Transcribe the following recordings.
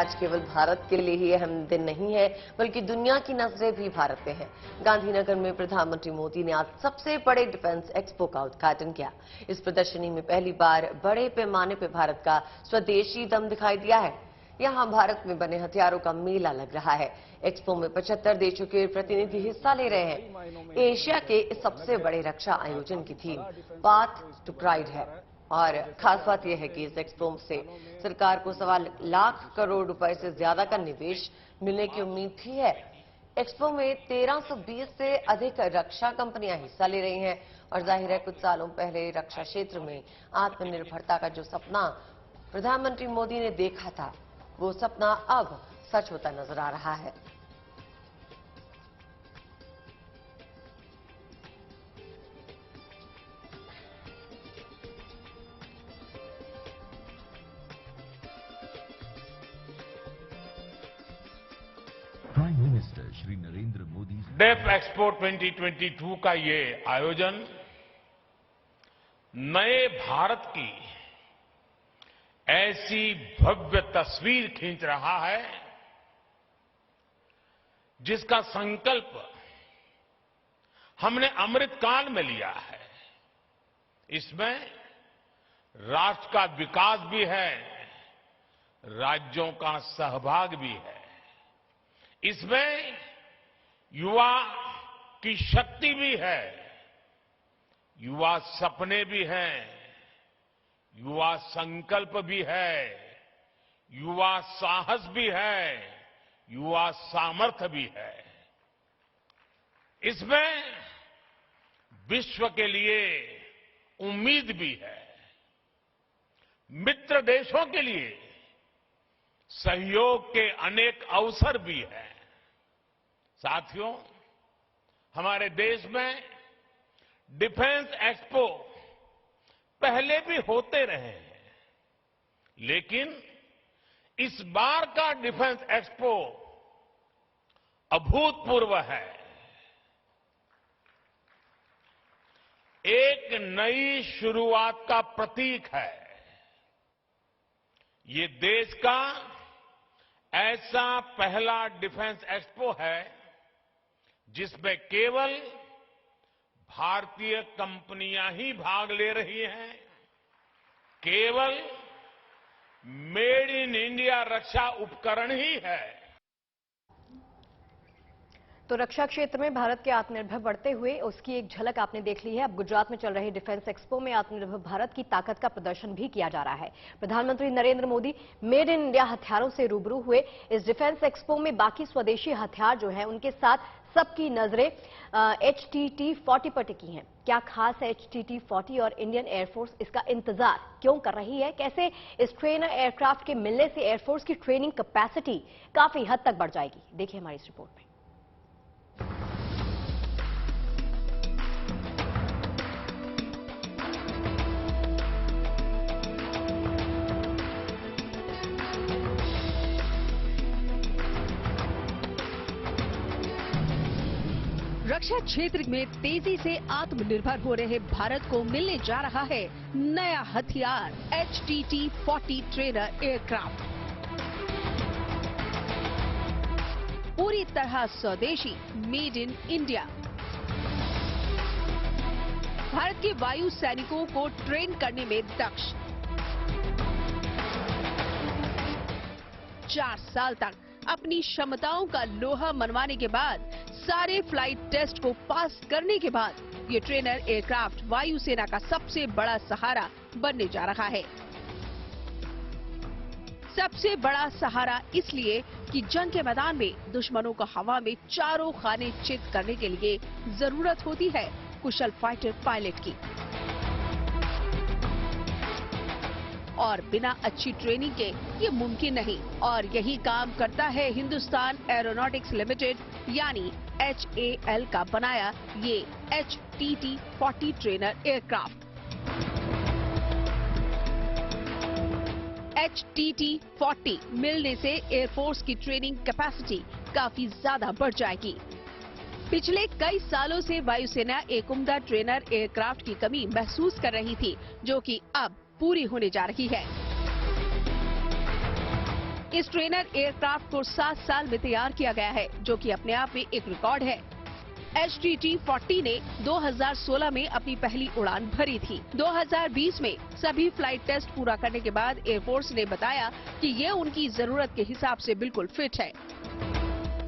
आज केवल भारत के लिए ही अहम दिन नहीं है, बल्कि दुनिया की नजरें भी भारत पे हैं। गांधीनगर में प्रधानमंत्री मोदी ने आज सबसे बड़े डिफेंस एक्सपो का उद्घाटन किया। इस प्रदर्शनी में पहली बार बड़े पैमाने पर भारत का स्वदेशी दम दिखाई दिया है। यहां भारत में बने हथियारों का मेला लग रहा है। एक्सपो में 75 देशों के प्रतिनिधि हिस्सा ले रहे हैं। एशिया के इस सबसे बड़े रक्षा आयोजन की थीम पाथ टू प्राइड है और खास बात यह है कि इस एक्सपो से सरकार को 1.25 लाख करोड़ रुपए से ज्यादा का निवेश मिलने की उम्मीद भी है। एक्सपो में 1320 से अधिक रक्षा कंपनियां हिस्सा ले रही हैं और जाहिर है कुछ सालों पहले रक्षा क्षेत्र में आत्मनिर्भरता का जो सपना प्रधानमंत्री मोदी ने देखा था, वो सपना अब सच होता नजर आ रहा है। Prime minister Shri Narendra Modi Def Expo 2022 का ये आयोजन नए भारत की ऐसी भव्य तस्वीर खींच रहा है जिसका संकल्प हमने अमृतकाल में लिया है। इसमें राष्ट्र का विकास भी है, राज्यों का सहभाग भी है। इसमें युवा की शक्ति भी है, युवा सपने भी हैं, युवा संकल्प भी है, युवा साहस भी है, युवा सामर्थ्य भी है। इसमें विश्व के लिए उम्मीद भी है, मित्र देशों के लिए सहयोग के अनेक अवसर भी हैं। साथियों, हमारे देश में डिफेंस एक्सपो पहले भी होते रहे हैं, लेकिन इस बार का डिफेंस एक्सपो अभूतपूर्व है। एक नई शुरुआत का प्रतीक है। ये देश का ऐसा पहला डिफेंस एक्सपो है जिसमें केवल भारतीय कंपनियां ही भाग ले रही हैं। केवल मेड इन इंडिया रक्षा उपकरण ही है। तो रक्षा क्षेत्र में भारत के आत्मनिर्भर बढ़ते हुए उसकी एक झलक आपने देख ली है। अब गुजरात में चल रही डिफेंस एक्सपो में आत्मनिर्भर भारत की ताकत का प्रदर्शन भी किया जा रहा है। प्रधानमंत्री Narendra Modi made in India हथियारों से रूबरू हुए। इस डिफेंस एक्सपो में बाकी स्वदेशी हथियार जो हैं उनके साथ सबकी नजरें HTT-40 पर टिकी हैं। क्या खास है HTT-40 और इंडियन एयरफोर्स इसका इंतजार क्यों कर रही है? कैसे इस ट्रेनर एयरक्राफ्ट के मिलने से एयरफोर्स की ट्रेनिंग कैपेसिटी काफी हद तक बढ़ जाएगी? देखिए हमारी इस रिपोर्ट में। रक्षा क्षेत्र में तेजी से आत्मनिर्भर हो रहे भारत को मिलने जा रहा है नया हथियार HTT-40 ट्रेनर एयरक्राफ्ट। पूरी तरह स्वदेशी, मेड इन इंडिया। भारत के वायु सैनिकों को ट्रेन करने में दक्ष। 4 साल तक अपनी क्षमताओं का लोहा मनवाने के बाद, सारे फ्लाइट टेस्ट को पास करने के बाद ये ट्रेनर एयरक्राफ्ट वायुसेना का सबसे बड़ा सहारा बनने जा रहा है। सबसे बड़ा सहारा इसलिए कि जंग के मैदान में दुश्मनों को हवा में चारों खाने चित करने के लिए जरूरत होती है कुशल फाइटर पायलट की। और बिना अच्छी ट्रेनिंग के ये मुमकिन नहीं। और यही काम करता है हिंदुस्तान एरोनॉटिक्स लिमिटेड यानी HAL का बनाया ये HTT-40 ट्रेनर एयरक्राफ्ट। HTT-40 मिलने से एयरफोर्स की ट्रेनिंग कैपेसिटी काफी ज्यादा बढ़ जाएगी। पिछले कई सालों से वायुसेना एक उम्दा ट्रेनर एयरक्राफ्ट की कमी महसूस कर रही थी, जो कि अब पूरी होने जा रही है। इस ट्रेनर एयरक्राफ्ट को 7 साल में तैयार किया गया है, जो कि अपने आप में एक रिकॉर्ड है। HTT-40 ने 2016 में अपनी पहली उड़ान भरी थी। 2020 में सभी फ्लाइट टेस्ट पूरा करने के बाद एयरफोर्स ने बताया कि ये उनकी जरूरत के हिसाब से बिल्कुल फिट है।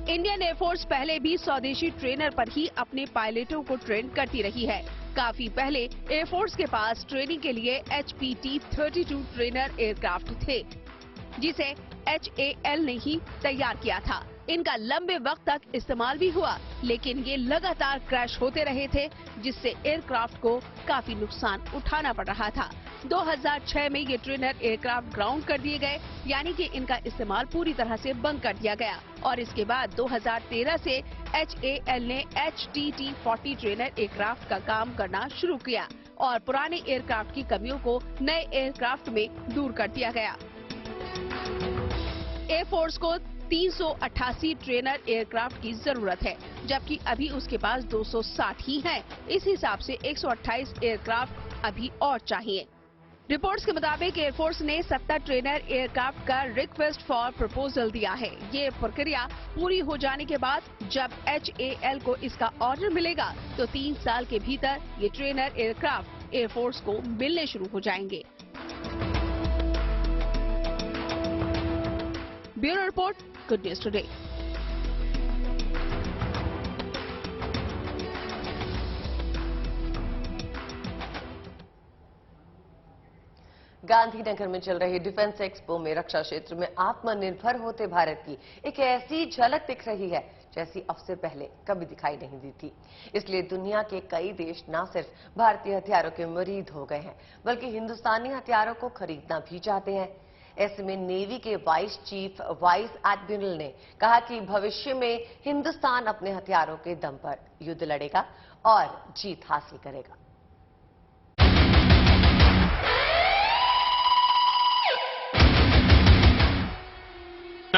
इंडियन एयरफोर्स पहले भी स्वदेशी ट्रेनर पर ही अपने पायलटों को ट्रेन करती रही है। काफी पहले एयरफोर्स के पास ट्रेनिंग के लिए HPT-32 ट्रेनर एयरक्राफ्ट थे, जिसे HAL ने ही तैयार किया था। इनका लंबे वक्त तक इस्तेमाल भी हुआ, लेकिन ये लगातार क्रैश होते रहे थे, जिससे एयरक्राफ्ट को काफी नुकसान उठाना पड़ रहा था। 2006 में ये ट्रेनर एयरक्राफ्ट ग्राउंड कर दिए गए, यानी कि इनका इस्तेमाल पूरी तरह से बंद कर दिया गया। और इसके बाद 2013 से HAL ने HTT-40 ट्रेनर एयरक्राफ्ट का काम करना शुरू किया और पुराने एयरक्राफ्ट की कमियों को नए एयरक्राफ्ट में दूर कर दिया गया। एयरफोर्स को 388 ट्रेनर एयरक्राफ्ट की जरूरत है, जबकि अभी उसके पास 260 ही हैं। इस हिसाब से 128 एयरक्राफ्ट अभी और चाहिए। रिपोर्ट्स के मुताबिक एयरफोर्स ने 70 ट्रेनर एयरक्राफ्ट का रिक्वेस्ट फॉर प्रपोजल दिया है। ये प्रक्रिया पूरी हो जाने के बाद जब HAL को इसका ऑर्डर मिलेगा, तो 3 साल के भीतर ये ट्रेनर एयरक्राफ्ट एयरफोर्स को मिलने शुरू हो जाएंगे। Bureau report, good news today. Gandhinagar में चल रही डिफेंस एक्सपो में रक्षा क्षेत्र में आत्मनिर्भर होते भारत की एक ऐसी झलक दिख रही है जैसी अब से पहले कभी दिखाई नहीं दी थी। इसलिए दुनिया के कई देश न सिर्फ भारतीय हथियारों के मुरीद हो गए हैं, बल्कि हिंदुस्तानी हथियारों को खरीदना भी चाहते हैं। ऐसे में नेवी के वाइस चीफ वाइस एडमिरल ने कहा कि भविष्य में हिंदुस्तान अपने हथियारों के दम पर युद्ध लड़ेगा और जीत हासिल करेगा।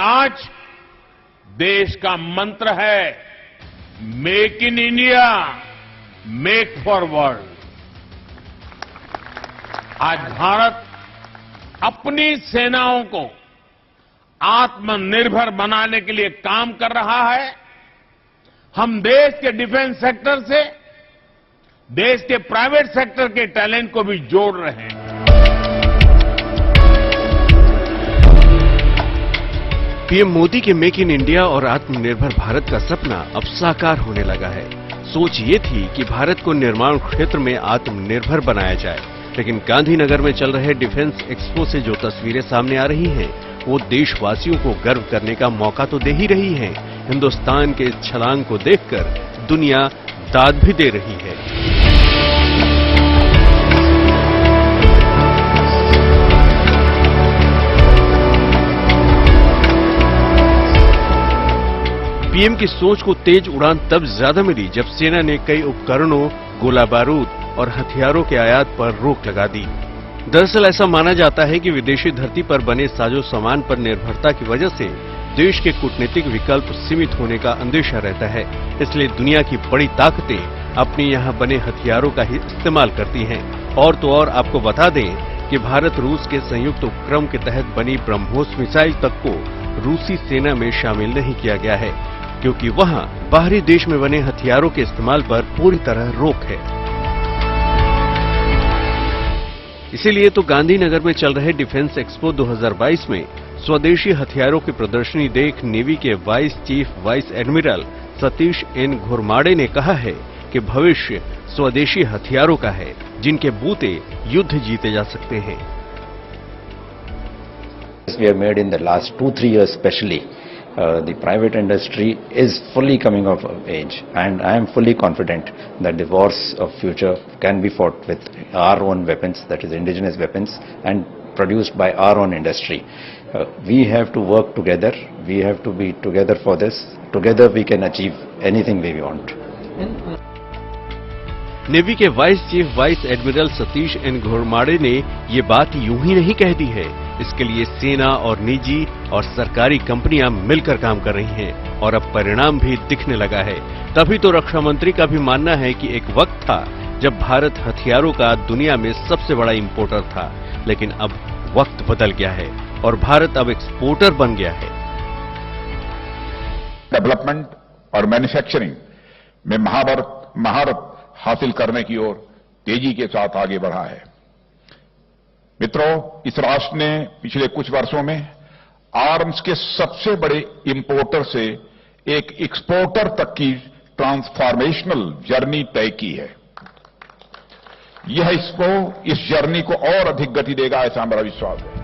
आज देश का मंत्र है make in India, make for world. आज भारत अपनी सेनाओं को आत्मनिर्भर बनाने के लिए काम कर रहा है। हम देश के डिफेंस सेक्टर से देश के प्राइवेट सेक्टर के टैलेंट को भी जोड़ रहे हैं। पीएम मोदी के मेक इन इंडिया और आत्मनिर्भर भारत का सपना अब साकार होने लगा है। सोच ये थी कि भारत को निर्माण क्षेत्र में आत्मनिर्भर बनाया जाए, लेकिन गांधीनगर में चल रहे डिफेंस एक्सपो से जो तस्वीरें सामने आ रही हैं, वो देशवासियों को गर्व करने का मौका तो दे ही रही हैं। हिंदुस्तान के इस छलांग को देखकर दुनिया दाद भी दे रही है। पीएम की सोच को तेज उड़ान तब ज्यादा मिली जब सेना ने कई उपकरणों, गोला बारूद और हथियारों के आयात पर रोक लगा दी। दरअसल ऐसा माना जाता है कि विदेशी धरती पर बने साजो सामान पर निर्भरता की वजह से देश के कूटनीतिक विकल्प सीमित होने का अंदेशा रहता है। इसलिए दुनिया की बड़ी ताकतें अपने यहाँ बने हथियारों का ही इस्तेमाल करती हैं। और तो और आपको बता दें कि भारत रूस के संयुक्त उपक्रम के तहत बनी ब्रह्मोस मिसाइल तक को रूसी सेना में शामिल नहीं किया गया है, क्योंकि वहां बाहरी देश में बने हथियारों के इस्तेमाल पर पूरी तरह रोक है। इसीलिए तो गांधीनगर में चल रहे डिफेंस एक्सपो 2022 में स्वदेशी हथियारों की प्रदर्शनी देख नेवी के vice chief vice admiral Satish N Ghormade ने कहा है कि भविष्य स्वदेशी हथियारों का है, जिनके बूते युद्ध जीते जा सकते हैं। We have made in the last 2-3 years especially. The private industry is fully coming of age, and I am fully confident that the wars of future can be fought with our own weapons, that is indigenous weapons, and produced by our own industry. We have to work together, we have to be together for this. Together we can achieve anything we want. Navy के vice chief vice admiral Satish N Ghormade ने ये बात यूं ही नहीं कह दी है। इसके लिए सेना और निजी और सरकारी कंपनियां मिलकर काम कर रही हैं और अब परिणाम भी दिखने लगा है। तभी तो रक्षा मंत्री का भी मानना है कि एक वक्त था जब भारत हथियारों का दुनिया में सबसे बड़ा इंपोर्टर था, लेकिन अब वक्त बदल गया है। और भारत अब एक्सपोर्टर बन गया है। डेवलपमेंट और मैन्युफैक्चरिंग में महारत हासिल करने की ओर तेजी के साथ आगे बढ़ा है। मित्रों, इस राष्ट्र ने पिछले कुछ वर्षों में आर्म्स के सबसे बड़े इंपोर्टर से एक एक्सपोर्टर तक की ट्रांसफॉर्मेशनल जर्नी तय की है। यह इस जर्नी को और अधिक गति देगा, ऐसा मेरा विश्वास है।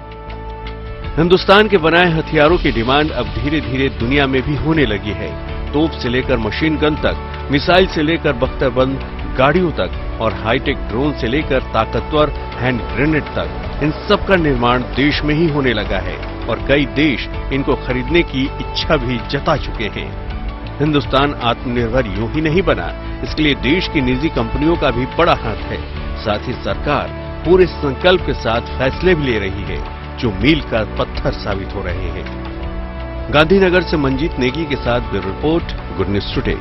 हिंदुस्तान के बनाए हथियारों की डिमांड अब धीरे धीरे दुनिया में भी होने लगी है। तोप से लेकर मशीन गन तक, मिसाइल से लेकर बख्तरबंद गाड़ियों तक और हाईटेक ड्रोन से लेकर ताकतवर हैंड ग्रेनेड तक, इन सब का निर्माण देश में ही होने लगा है और कई देश इनको खरीदने की इच्छा भी जता चुके हैं। हिंदुस्तान आत्मनिर्भर यूं ही नहीं बना, इसके लिए देश की निजी कंपनियों का भी बड़ा हाथ है। साथ ही सरकार पूरे संकल्प के साथ फैसले भी ले रही है जो मील का पत्थर साबित हो रहे हैं। गांधीनगर से मंजीत नेगी के साथ bureau report, good news today.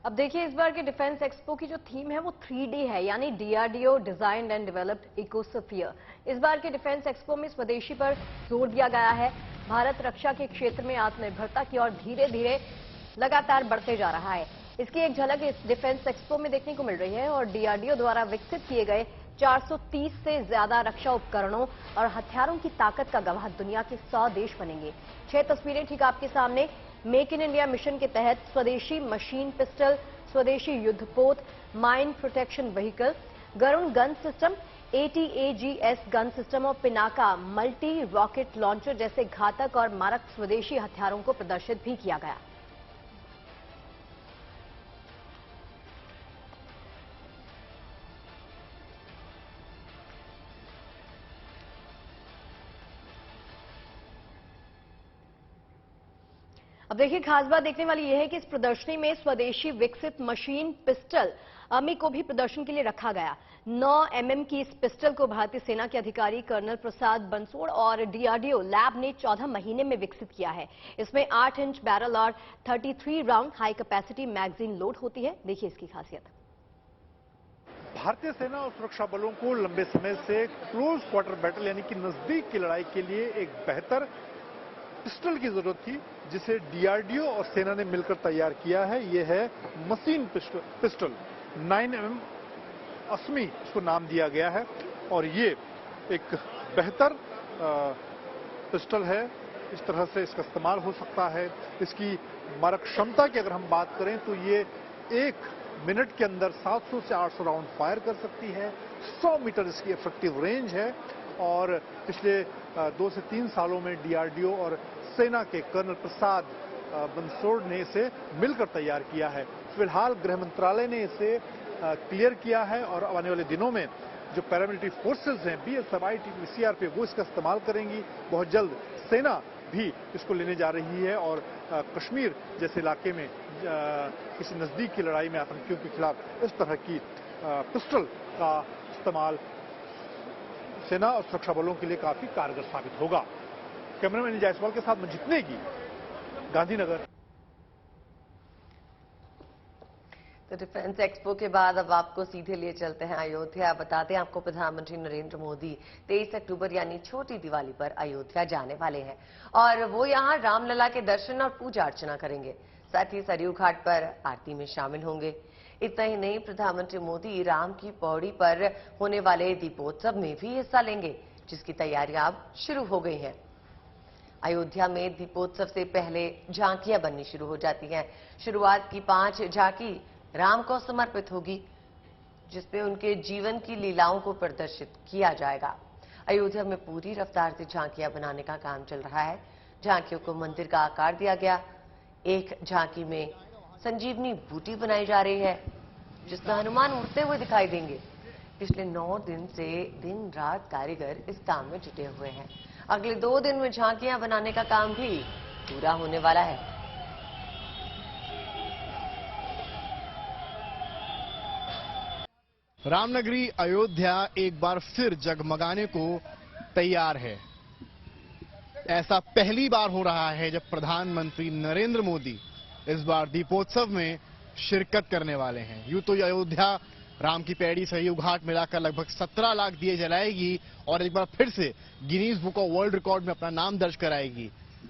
अब देखिए, इस बार के डिफेंस एक्सपो की जो थीम है वो 3D है, यानी DRDO designed and developed ecosphere. इस बार के डिफेंस एक्सपो में स्वदेशी पर जोर दिया गया है। भारत रक्षा के क्षेत्र में आत्मनिर्भरता की ओर धीरे धीरे लगातार बढ़ते जा रहा है। इसकी एक झलक इस डिफेंस एक्सपो में देखने को मिल रही है और डीआरडीओ द्वारा विकसित किए गए 430 से ज्यादा रक्षा उपकरणों और हथियारों की ताकत का गवाह दुनिया के 100 देश बनेंगे। 6 तस्वीरें ठीक आपके सामने। मेक इन इंडिया मिशन के तहत स्वदेशी मशीन पिस्टल, स्वदेशी युद्धपोत, mine protection vehicle, Garun gun system, ATAGS gun system और पिनाका मल्टी रॉकेट लॉन्चर जैसे घातक और मारक स्वदेशी हथियारों को प्रदर्शित भी किया गया। अब देखिए, खास बात देखने वाली यह है कि इस प्रदर्शनी में स्वदेशी विकसित मशीन पिस्टल अमी को भी प्रदर्शन के लिए रखा गया। 9 mm की इस पिस्टल को भारतीय सेना के अधिकारी कर्नल प्रसाद बंसोड़ और डीआरडीओ लैब ने 14 महीने में विकसित किया है। इसमें 8 इंच बैरल और 33 round high capacity magazine load होती है। देखिए इसकी खासियत। भारतीय सेना और सुरक्षा बलों को लंबे समय से क्लोज क्वार्टर बैटल यानी कि नजदीक की लड़ाई के लिए एक बेहतर पिस्टल की जरूरत थी, जिसे डीआरडीओ और सेना ने मिलकर तैयार किया है। यह है मशीन पिस्टल 9 mm असमी इसको नाम दिया गया है और ये एक बेहतर पिस्टल है। इस तरह से इसका इस्तेमाल हो सकता है। इसकी मारक क्षमता की अगर हम बात करें तो ये 1 मिनट के अंदर 700 से 800 राउंड फायर कर सकती है। 100 मीटर इसकी इफेक्टिव रेंज है और पिछले 2 से 3 सालों में डीआरडीओ और सेना के कर्नल प्रसाद बंसोड़ ने इसे मिलकर तैयार किया है। फिलहाल गृह मंत्रालय ने इसे क्लियर किया है और आने वाले दिनों में जो पैरामिलिट्री फोर्सेस हैं, BSF, ITBP, CRPF, वो इसका इस्तेमाल करेंगी। बहुत जल्द सेना भी इसको लेने जा रही है और कश्मीर जैसे इलाके में किसी नजदीक की लड़ाई में आतंकियों के खिलाफ इस तरह की पिस्टल का इस्तेमाल सेना और सुरक्षा बलों के लिए काफी कारगर साबित होगा। कैमरामैन जायसवाल के साथ मंजीत नेगी, गांधीनगर। तो डिफेंस एक्सपो के बाद अब आपको सीधे लिए चलते हैं अयोध्या। बताते हैं आपको, प्रधानमंत्री नरेंद्र मोदी 23 अक्टूबर यानी छोटी दिवाली पर अयोध्या जाने वाले हैं और वो यहां रामलला के दर्शन और पूजा अर्चना करेंगे। साथ ही सरयू घाट पर आरती में शामिल होंगे। इतना ही नहीं, प्रधानमंत्री मोदी राम की पौड़ी पर होने वाले दीपोत्सव में भी हिस्सा लेंगे, जिसकी तैयारियां अब शुरू हो गई हैं। अयोध्या में दीपोत्सव से पहले झांकियां बननी शुरू हो जाती हैं। शुरुआत की 5 झांकी राम को समर्पित होगी, जिसमें उनके जीवन की लीलाओं को प्रदर्शित किया जाएगा। अयोध्या में पूरी रफ्तार से झांकियां बनाने का काम चल रहा है। झांकियों को मंदिर का आकार दिया गया। एक झांकी में संजीवनी बूटी बनाई जा रही है, जिसमें हनुमान उड़ते हुए दिखाई देंगे। पिछले 9 दिन से दिन रात कारीगर इस काम में जुटे हुए हैं। अगले 2 दिन में झांकियां बनाने का काम भी पूरा होने वाला है। रामनगरी अयोध्या एक बार फिर जगमगाने को तैयार है। ऐसा पहली बार हो रहा है जब प्रधानमंत्री नरेंद्र मोदी इस बार दीपोत्सव में शिरकत करने वाले हैं। यूं तो अयोध्या राम की पैड़ी सरयू घाट मिलाकर लगभग 17 लाख दिए जलाएगी और एक बार फिर से Guinness book of world record में अपना नाम दर्ज कराएगी।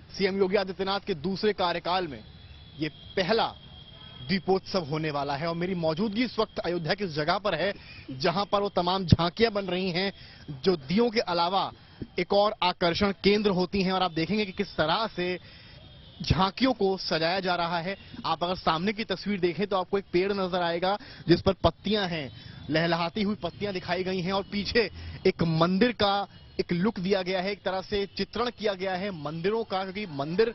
सीएम योगी आदित्यनाथ के दूसरे कार्यकाल में ये पहला दीपोत्सव होने वाला है और मेरी मौजूदगी इस वक्त अयोध्या की उस जगह पर है जहां पर वो तमाम झांकियां बन रही हैं जो दियों के अलावा एक और आकर्षण केंद्र होती हैं और आप देखेंगे कि किस तरह से झांकियों को सजाया जा रहा है। आप अगर सामने की तस्वीर देखें तो आपको एक पेड़ नजर आएगा जिस पर पत्तियां हैं, लहलहाती हुई पत्तियां दिखाई गई हैं और पीछे एक मंदिर का एक लुक दिया गया है, एक तरह से चित्रण किया गया है मंदिरों का, क्योंकि मंदिर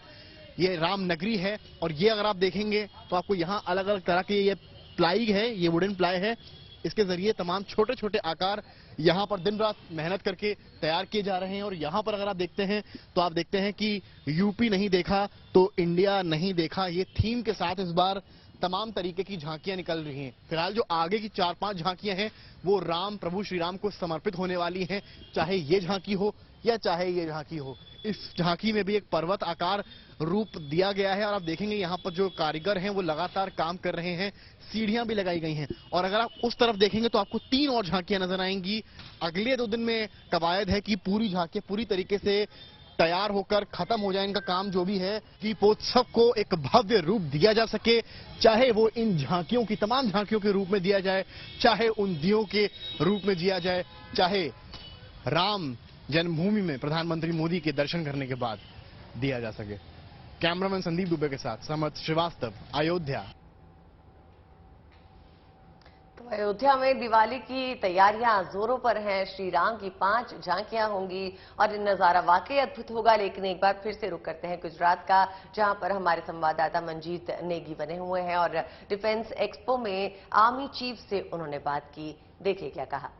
ये राम नगरी है। और ये अगर आप देखेंगे तो आपको यहाँ अलग अलग तरह के ये प्लाई है, ये वुडन प्लाई है, इसके जरिए तमाम छोटे छोटे आकार यहाँ पर दिन रात मेहनत करके तैयार किए जा रहे हैं। और यहाँ पर अगर आप देखते हैं तो आप देखते हैं कि यूपी नहीं देखा तो इंडिया नहीं देखा, ये थीम के साथ इस बार तमाम तरीके की झांकियां निकल रही हैं। फिलहाल जो आगे की 4-5 झांकियां हैं वो राम, प्रभु श्री राम को समर्पित होने वाली हैं, चाहे ये झांकी हो या चाहे ये झांकी हो। इस झांकी में भी एक पर्वत आकार रूप दिया गया है और आप देखेंगे यहाँ पर जो कारीगर हैं वो लगातार काम कर रहे हैं, सीढ़ियां भी लगाई गई हैं। और अगर आप उस तरफ देखेंगे तो आपको 3 और झांकियां नजर आएंगी। अगले 2 दिन में कवायद है कि पूरी झांकियां पूरी तरीके से तैयार होकर खत्म हो जाए इनका काम जो भी है, दीपोत्सव को एक भव्य रूप दिया जा सके, चाहे वो इन झांकियों की तमाम झांकियों के रूप में दिया जाए, चाहे उन दियों के रूप में दिया जाए, चाहे राम जन्मभूमि में प्रधानमंत्री मोदी के दर्शन करने के बाद दिया जा सके। कैमरामैन संदीप दुबे के साथ समर्थ श्रीवास्तव, अयोध्या। तो अयोध्या में दिवाली की तैयारियां जोरों पर हैं। श्री राम की 5 झांकियां होंगी और ये नजारा वाकई अद्भुत होगा। लेकिन एक बार फिर से रुक करते हैं गुजरात का, जहां पर हमारे संवाददाता मंजीत नेगी बने हुए हैं और डिफेंस एक्सपो में आर्मी चीफ से उन्होंने बात की। देखिए क्या कहा।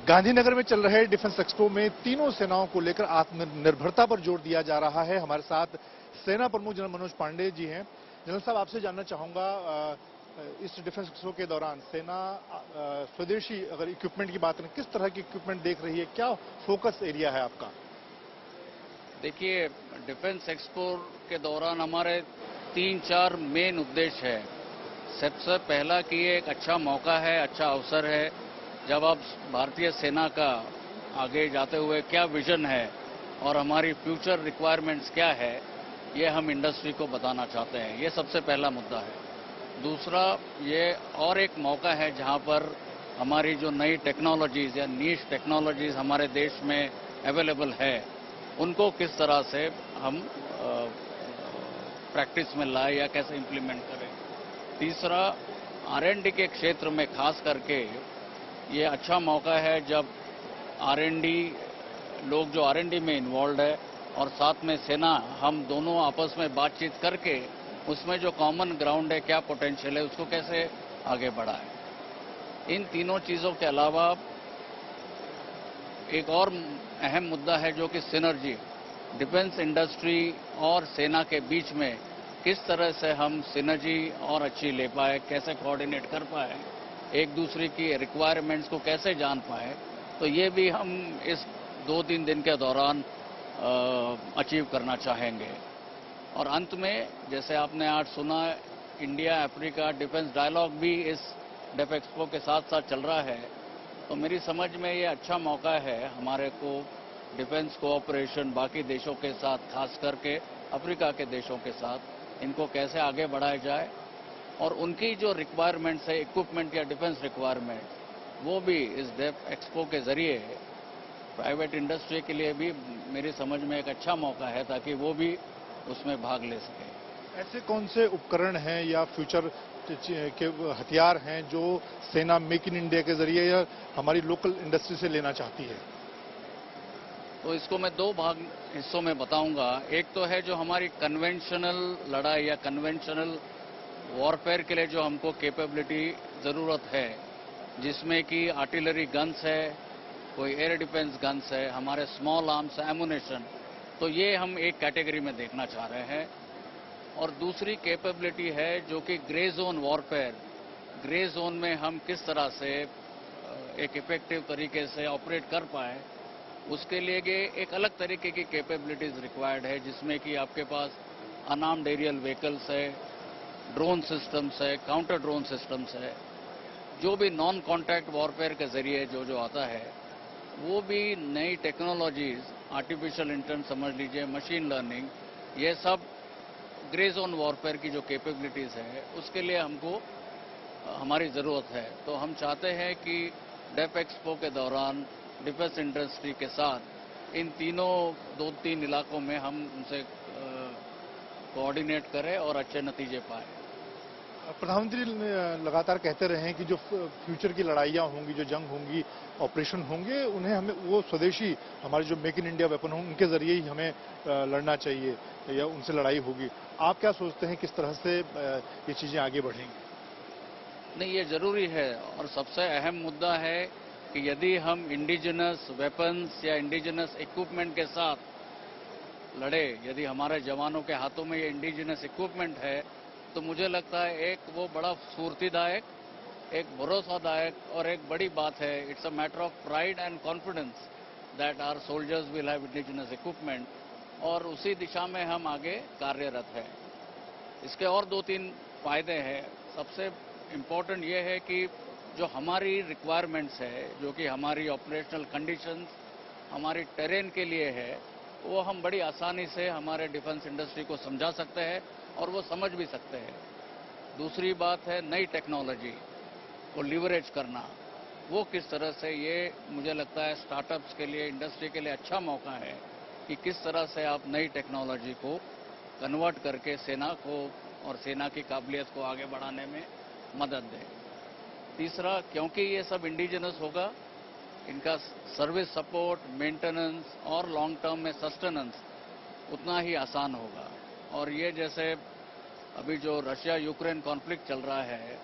गांधीनगर में चल रहे डिफेंस एक्सपो में तीनों सेनाओं को लेकर आत्मनिर्भरता पर जोर दिया जा रहा है। हमारे साथ सेना प्रमुख जनरल मनोज पांडे जी हैं। जनरल साहब, आपसे जानना चाहूंगा, इस डिफेंस एक्सपो के दौरान सेना स्वदेशी अगर इक्विपमेंट की बात करें, किस तरह की इक्विपमेंट देख रही है, क्या फोकस एरिया है आपका? देखिए, डिफेंस एक्सपो के दौरान हमारे 3-4 मेन उद्देश्य है। सबसे पहला कि ये एक अच्छा मौका है, अच्छा अवसर है, जब आप भारतीय सेना का आगे जाते हुए क्या विजन है और हमारी फ्यूचर रिक्वायरमेंट्स क्या है, ये हम इंडस्ट्री को बताना चाहते हैं। ये सबसे पहला मुद्दा है। दूसरा, ये और एक मौका है जहां पर हमारी जो नई टेक्नोलॉजीज या नीश टेक्नोलॉजीज हमारे देश में अवेलेबल है, उनको किस तरह से हम प्रैक्टिस में लाए या कैसे इम्प्लीमेंट करें। तीसरा, R&D के क्षेत्र में खास करके ये अच्छा मौका है जब R&D लोग जो R&D में इन्वॉल्व है और साथ में सेना, हम दोनों आपस में बातचीत करके उसमें जो कॉमन ग्राउंड है, क्या पोटेंशियल है, उसको कैसे आगे बढ़ाएं। इन तीनों चीज़ों के अलावा एक और अहम मुद्दा है जो कि सिनर्जी, डिफेंस इंडस्ट्री और सेना के बीच में किस तरह से हम सिनर्जी और अच्छी ले पाए, कैसे कोऑर्डिनेट कर पाए, एक दूसरे की रिक्वायरमेंट्स को कैसे जान पाए। तो ये भी हम इस 2-3 दिन के दौरान अचीव करना चाहेंगे। और अंत में, जैसे आपने आज सुना, इंडिया अफ्रीका डिफेंस डायलॉग भी इस डेफ एक्सपो के साथ साथ चल रहा है। तो मेरी समझ में ये अच्छा मौका है हमारे को डिफेंस कोऑपरेशन बाकी देशों के साथ, खास करके अफ्रीका के देशों के साथ, इनको कैसे आगे बढ़ाया जाए और उनकी जो रिक्वायरमेंट्स है, इक्विपमेंट या डिफेंस रिक्वायरमेंट, वो भी इस डेफ एक्सपो के जरिए प्राइवेट इंडस्ट्री के लिए भी मेरी समझ में एक अच्छा मौका है ताकि वो भी उसमें भाग ले सके। ऐसे कौन से उपकरण हैं या फ्यूचर के हथियार हैं जो सेना मेक इन इंडिया के जरिए या हमारी लोकल इंडस्ट्री से लेना चाहती है? तो इसको मैं 2 हिस्सों में बताऊंगा। एक तो है जो हमारी कन्वेंशनल लड़ाई या कन्वेंशनल वॉरफेयर के लिए जो हमको कैपेबिलिटी ज़रूरत है, जिसमें कि आर्टिलरी गन्स है, कोई एयर डिफेंस गन्स है, हमारे स्मॉल आर्म्स एमुनेशन, तो ये हम एक कैटेगरी में देखना चाह रहे हैं। और दूसरी कैपेबिलिटी है जो कि grey zone warfare, grey zone में हम किस तरह से एक इफेक्टिव तरीके से ऑपरेट कर पाए, उसके लिए एक अलग तरीके की कैपेबिलिटीज रिक्वायर्ड है, जिसमें कि आपके पास अनार्म्ड एरियल व्हीकल्स है, ड्रोन सिस्टम्स है, काउंटर ड्रोन सिस्टम्स है, जो भी नॉन कॉन्टैक्ट वॉरफेयर के जरिए जो आता है, वो भी नई टेक्नोलॉजीज, आर्टिफिशियल इंटेलिजेंस समझ लीजिए, मशीन लर्निंग, ये सब ग्रे जोन वॉरफेयर की जो कैपेबिलिटीज है, उसके लिए हमको हमारी ज़रूरत है। तो हम चाहते हैं कि डेफ एक्सपो के दौरान डिफेंस इंडस्ट्री के साथ इन तीनों 2-3 इलाकों में हम उनसे कोऑर्डिनेट करें और अच्छे नतीजे पाएं। प्रधानमंत्री लगातार कहते रहे हैं कि जो फ्यूचर की लड़ाइयाँ होंगी, जो जंग होंगी, ऑपरेशन होंगे, उन्हें हमें वो स्वदेशी हमारे जो मेक इन इंडिया वेपन होंगे उनके जरिए ही हमें लड़ना चाहिए या उनसे लड़ाई होगी। आप क्या सोचते हैं किस तरह से ये चीजें आगे बढ़ेंगी? नहीं, ये जरूरी है और सबसे अहम मुद्दा है कि यदि हम इंडिजिनस वेपन्स या इंडिजिनस इक्विपमेंट के साथ लड़े, यदि हमारे जवानों के हाथों में ये इंडिजिनस इक्विपमेंट है, तो मुझे लगता है एक वो बड़ा स्फूर्तिदायक, एक भरोसादायक और एक बड़ी बात है। It's a matter of pride and confidence that our soldiers will have indigenous equipment, और उसी दिशा में हम आगे कार्यरत हैं। इसके और 2-3 फायदे हैं। सबसे इम्पोर्टेंट ये है कि जो हमारी रिक्वायरमेंट्स है, जो कि हमारी ऑपरेशनल कंडीशंस हमारी टेरेन के लिए है, वो हम बड़ी आसानी से हमारे डिफेंस इंडस्ट्री को समझा सकते हैं और वो समझ भी सकते हैं। दूसरी बात है नई टेक्नोलॉजी को लिवरेज करना। वो किस तरह से, ये मुझे लगता है स्टार्टअप्स के लिए, इंडस्ट्री के लिए अच्छा मौका है कि किस तरह से आप नई टेक्नोलॉजी को कन्वर्ट करके सेना को और सेना की काबिलियत को आगे बढ़ाने में मदद दें। तीसरा, क्योंकि ये सब इंडिजिनस होगा, इनका सर्विस सपोर्ट, मेंटेनेंस और लॉन्ग टर्म में सस्टेनेंस उतना ही आसान होगा। और ये जैसे अभी जो रशिया यूक्रेन कॉन्फ्लिक्ट चल रहा है,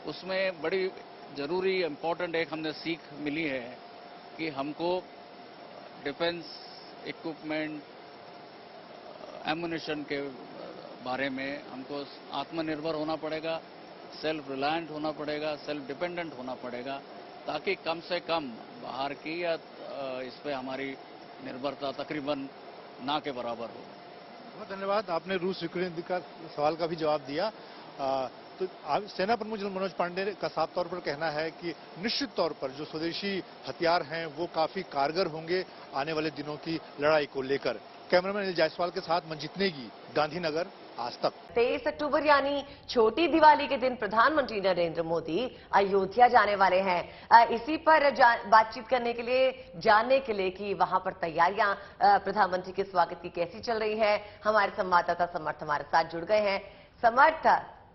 उसमें बड़ी जरूरी इम्पोर्टेंट एक हमने सीख मिली है कि हमको डिफेंस इक्विपमेंट, एमुनिशन के बारे में हमको आत्मनिर्भर होना पड़ेगा, सेल्फ रिलायंट होना पड़ेगा, सेल्फ डिपेंडेंट होना पड़ेगा, ताकि कम से कम बाहर की या इस पे हमारी निर्भरता तकरीबन ना के बराबर हो। बहुत धन्यवाद। आपने रूस यूक्रेन का सवाल का भी जवाब दिया। तो सेना प्रमुख जनरल मनोज पांडे का साफ तौर पर कहना है कि निश्चित तौर पर जो स्वदेशी हथियार हैं वो काफी कारगर होंगे आने वाले दिनों की लड़ाई को लेकर। कैमरामैन अनिल जायसवाल के साथ मंजीत नेगी, गांधीनगर, आज तक। 23 अक्टूबर यानी छोटी दिवाली के दिन प्रधानमंत्री नरेंद्र मोदी अयोध्या जाने वाले हैं। इसी पर बातचीत करने के लिए, जानने के लिए कि वहां पर तैयारियां प्रधानमंत्री के स्वागत की कैसी चल रही हैं, हमारे संवाददाता समर्थ हमारे साथ जुड़ गए हैं। समर्थ,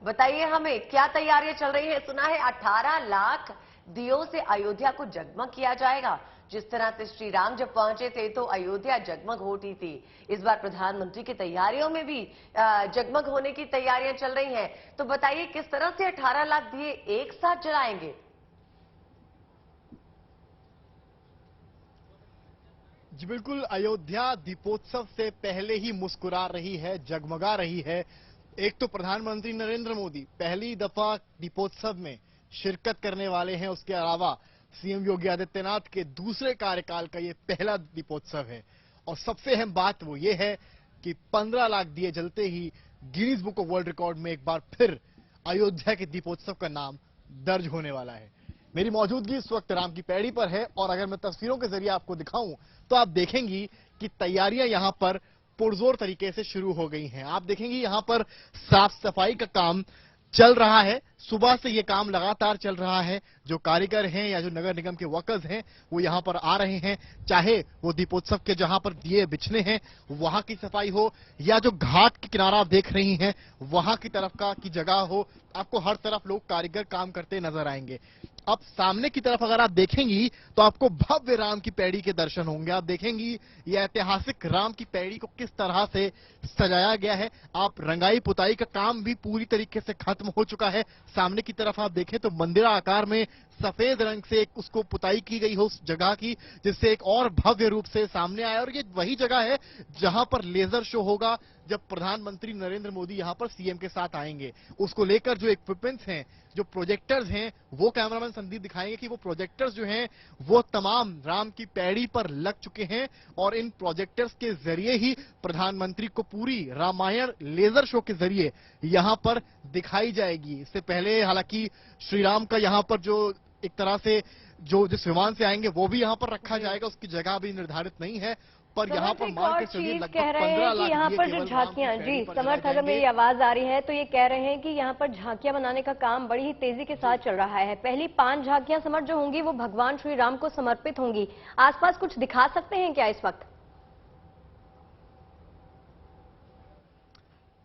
बताइए हमें क्या तैयारियां चल रही हैं? सुना है 18 लाख दियों से अयोध्या को जगमग किया जाएगा। जिस तरह से श्री राम जब पहुंचे थे तो अयोध्या जगमग होती थी, इस बार प्रधानमंत्री की तैयारियों में भी जगमग होने की तैयारियां चल रही हैं। तो बताइए किस तरह से 18 लाख दिए एक साथ जलाएंगे? जी बिल्कुल, अयोध्या दीपोत्सव से पहले ही मुस्कुरा रही है, जगमगा रही है। एक तो प्रधानमंत्री नरेंद्र मोदी पहली दफा दीपोत्सव में शिरकत करने वाले हैं, उसके अलावा सीएम योगी आदित्यनाथ के दूसरे कार्यकाल का ये पहला दीपोत्सव है। और सबसे अहम बात वो ये है कि 15 लाख दिए जलते ही Guinness book of world record में एक बार फिर अयोध्या के दीपोत्सव का नाम दर्ज होने वाला है। मेरी मौजूदगी इस वक्त राम की पैड़ी पर है और अगर मैं तस्वीरों के जरिए आपको दिखाऊं तो आप देखेंगी कि तैयारियां यहां पर पुरजोर तरीके से शुरू हो गई हैं। आप देखेंगी यहां पर साफ सफाई का काम चल रहा है, सुबह से ये काम लगातार चल रहा है। जो कारीगर हैं या जो नगर निगम के वर्कर्स हैं वो यहां पर आ रहे हैं, चाहे वो दीपोत्सव के जहां पर दिए बिछने हैं वहां की सफाई हो या जो घाट के किनारा आप देख रही हैं वहां की तरफ का की जगह हो, आपको हर तरफ लोग कारीगर काम करते नजर आएंगे। अब सामने की तरफ अगर आप देखेंगी तो आपको भव्य राम की पैड़ी के दर्शन होंगे। आप देखेंगी यह ऐतिहासिक राम की पैड़ी को किस तरह से सजाया गया है। आप रंगाई पुताई का काम भी पूरी तरीके से खत्म हो चुका है। सामने की तरफ आप देखें तो मंदिरा आकार में सफेद रंग से उसको पुताई की गई हो उस जगह की, जिससे एक और भव्य रूप से सामने आया। और ये वही जगह है जहां पर लेजर शो होगा, जब प्रधानमंत्री नरेंद्र मोदी यहां पर सीएम के साथ आएंगे। उसको लेकर जो इक्विपमेंट्स हैं, जो प्रोजेक्टर्स हैं, वो कैमरामैन संदीप दिखाएंगे कि वो प्रोजेक्टर्स जो हैं वो तमाम राम की पैड़ी पर लग चुके हैं और इन प्रोजेक्टर्स के जरिए ही प्रधानमंत्री को पूरी रामायण लेजर शो के जरिए यहां पर दिखाई जाएगी। इससे पहले हालांकि श्री राम का यहां पर जो एक तरह से जो जिस विमान से आएंगे वो भी यहां पर रखा जाएगा, उसकी जगह भी निर्धारित नहीं है, पर यहाँ पर मान के चलिए लगभग 15 लाख यहाँ पर जो झांकियां, जी समर्थ, अगर मेरी आवाज आ रही है तो ये कह रहे हैं कि यहाँ पर झांकियां बनाने का काम बड़ी ही तेजी के साथ चल रहा है। पहली 5 झांकियां समर्थ जो होंगी वो भगवान श्री राम को समर्पित होंगी। आसपास कुछ दिखा सकते हैं क्या इस वक्त?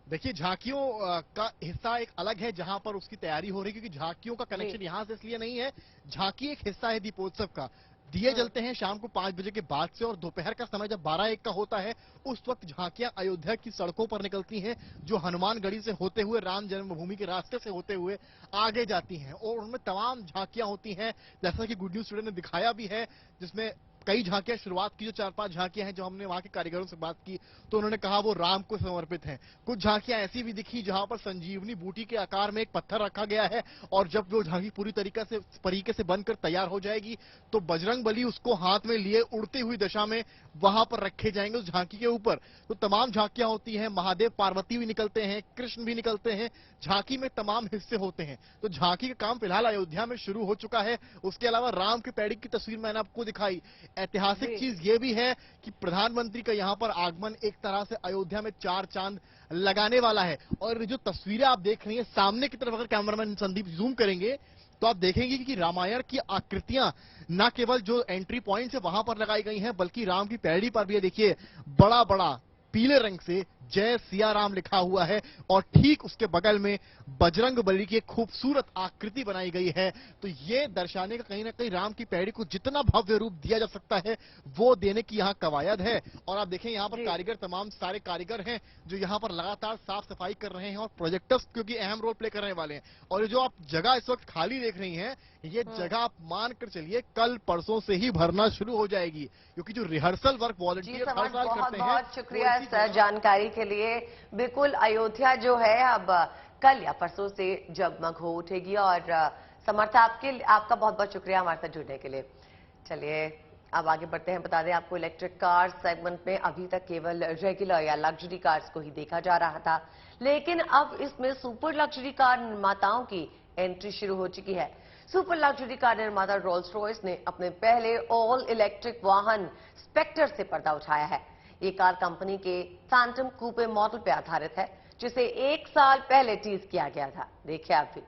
देखिए, झांकियों का हिस्सा एक अलग है जहां पर उसकी तैयारी हो रही है, क्योंकि झांकियों का कनेक्शन यहां से इसलिए नहीं है। झांकी एक हिस्सा है दीपोत्सव का। दिए जलते हैं शाम को 5 बजे के बाद से, और दोपहर का समय जब 12-1 का होता है उस वक्त झांकियां अयोध्या की सड़कों पर निकलती हैं, जो हनुमानगढ़ी से होते हुए राम जन्मभूमि के रास्ते से होते हुए आगे जाती हैं, और उनमें तमाम झांकियां होती हैं, जैसा कि गुड न्यूज टुडे ने दिखाया भी है, जिसमें कई झांकियां शुरुआत की, जो 4-5 झांकियां हैं जो हमने वहां के कारीगरों से बात की तो उन्होंने कहा वो राम को समर्पित हैं। कुछ झांकियां ऐसी भी दिखी जहां पर संजीवनी बूटी के आकार में एक पत्थर रखा गया है, और जब वो झांकी पूरी तरीके से बनकर तैयार हो जाएगी तो बजरंग बली उसको हाथ में लिए उड़ती हुई दशा में वहां पर रखे जाएंगे उस झांकी के ऊपर। तो तमाम झांकियां होती हैं, महादेव पार्वती भी निकलते हैं, कृष्ण भी निकलते हैं, झांकी में तमाम हिस्से होते हैं। तो झांकी का काम फिलहाल अयोध्या में शुरू हो चुका है। उसके अलावा राम के पैड़ी की तस्वीर मैंने आपको दिखाई। ऐतिहासिक चीज ये भी है कि प्रधानमंत्री का यहां पर आगमन एक तरह से अयोध्या में 4 चांद लगाने वाला है। और जो तस्वीरें आप देख रही हैं सामने की तरफ, अगर कैमरामैन संदीप जूम करेंगे तो आप देखेंगे कि रामायण की आकृतियां न केवल जो एंट्री पॉइंट है वहां पर लगाई गई हैं, बल्कि राम की पैड़ी पर भी देखिए बड़ा बड़ा पीले रंग से जय सिया राम लिखा हुआ है, और ठीक उसके बगल में बजरंग बली की एक खूबसूरत आकृति बनाई गई है। तो ये दर्शाने का कहीं ना कहीं राम की पैड़ी को जितना भव्य रूप दिया जा सकता है वो देने की यहाँ कवायद है। और आप देखें यहाँ पर कारीगर, तमाम सारे कारीगर हैं जो यहाँ पर लगातार साफ सफाई कर रहे हैं, और प्रोजेक्टर्स क्योंकि अहम रोल प्ले करने वाले हैं। और ये जो आप जगह इस वक्त खाली देख रही हैं, ये जगह आप मान कर चलिए कल परसों से ही भरना शुरू हो जाएगी, क्योंकि जो रिहर्सल वर्क वॉलंटियर हर साल करते हैं। बहुत शुक्रिया इस जानकारी के लिए। बिल्कुल, अयोध्या जो है अब कल या परसों से जगमग हो उठेगी। और समर्थ, आपका बहुत बहुत शुक्रिया हमारे साथ जुड़ने के लिए। चलिए अब आगे बढ़ते हैं। बता दें आपको, इलेक्ट्रिक कार सेगमेंट में अभी तक केवल रेगुलर या लग्जरी कार्स को ही देखा जा रहा था, लेकिन अब इसमें सुपर लग्जरी कार निर्माताओं की एंट्री शुरू हो चुकी है। सुपर लग्जरी कार निर्माता रोल्स रॉयस ने अपने पहले ऑल इलेक्ट्रिक वाहन स्पेक्टर से पर्दा उठाया है। ये कार कंपनी के फैंटम कूपे मॉडल पर आधारित है, जिसे 1 साल पहले टीज किया गया था। देखिए आप भी।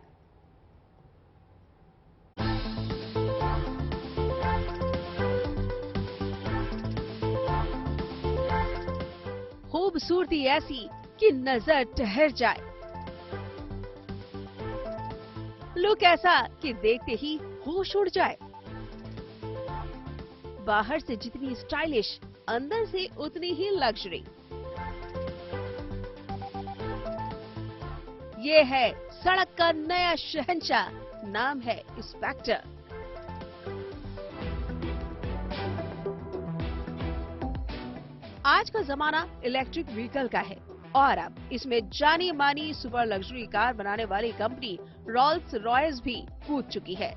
खूबसूरती ऐसी कि नजर ठहर जाए, लुक ऐसा कि देखते ही होश उड़ जाए। बाहर से जितनी स्टाइलिश, अंदर से उतनी ही लग्जरी। ये है सड़क का नया शहंशाह, नाम है स्पेक्टर। आज का जमाना इलेक्ट्रिक व्हीकल का है, और अब इसमें जानी मानी सुपर लग्जरी कार बनाने वाली कंपनी रोल्स रॉयस भी कूद चुकी है।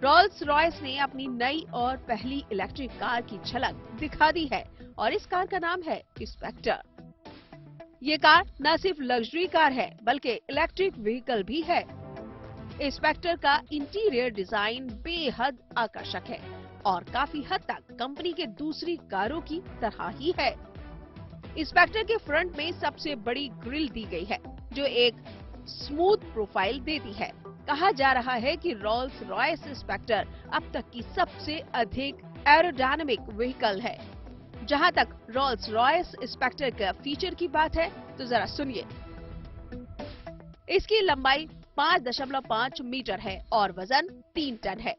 रोल्स रॉयस ने अपनी नई और पहली इलेक्ट्रिक कार की झलक दिखा दी है, और इस कार का नाम है स्पेक्टर। ये कार न सिर्फ लग्जरी कार है बल्कि इलेक्ट्रिक व्हीकल भी है। स्पेक्टर का इंटीरियर डिजाइन बेहद आकर्षक है और काफी हद तक कंपनी के दूसरी कारों की तरह ही है। स्पेक्टर के फ्रंट में सबसे बड़ी ग्रिल दी गई है, जो एक स्मूथ प्रोफाइल देती है। कहा जा रहा है कि रोल्स रॉयस स्पेक्टर अब तक की सबसे अधिक एरोडायनामिक व्हीकल है। जहां तक रोल्स रॉयस स्पेक्टर का फीचर की बात है तो जरा सुनिए। इसकी लंबाई 5.5 मीटर है और वजन 3 टन है।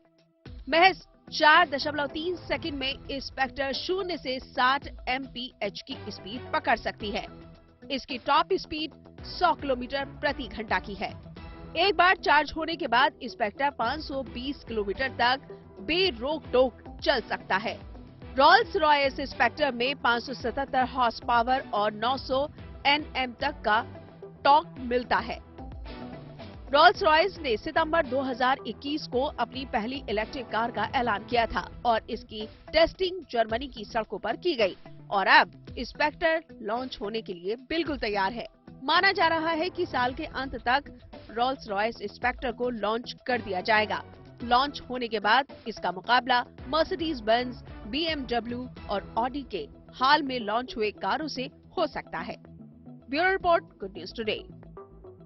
महज 4.3 सेकंड में स्पेक्टर 0 से 60 mph की स्पीड पकड़ सकती है। इसकी टॉप स्पीड 100 किलोमीटर प्रति घंटा की है। एक बार चार्ज होने के बाद स्पेक्टर 520 किलोमीटर तक बेरोक टोक चल सकता है। रोल्स रॉयस स्पेक्टर में 577 हॉर्स पावर और 900 Nm तक का टॉर्क मिलता है। रोल्स रॉयस ने सितंबर 2021 को अपनी पहली इलेक्ट्रिक कार का ऐलान किया था और इसकी टेस्टिंग जर्मनी की सड़कों पर की गई और अब स्पेक्टर लॉन्च होने के लिए बिल्कुल तैयार है। माना जा रहा है कि साल के अंत तक रोल्स रॉयस स्पेक्टर को लॉन्च कर दिया जाएगा। लॉन्च होने के बाद इसका मुकाबला मर्सिडीज बेंज, BMW और ऑडी के हाल में लॉन्च हुए कारों से हो सकता है। Bureau report, good news today.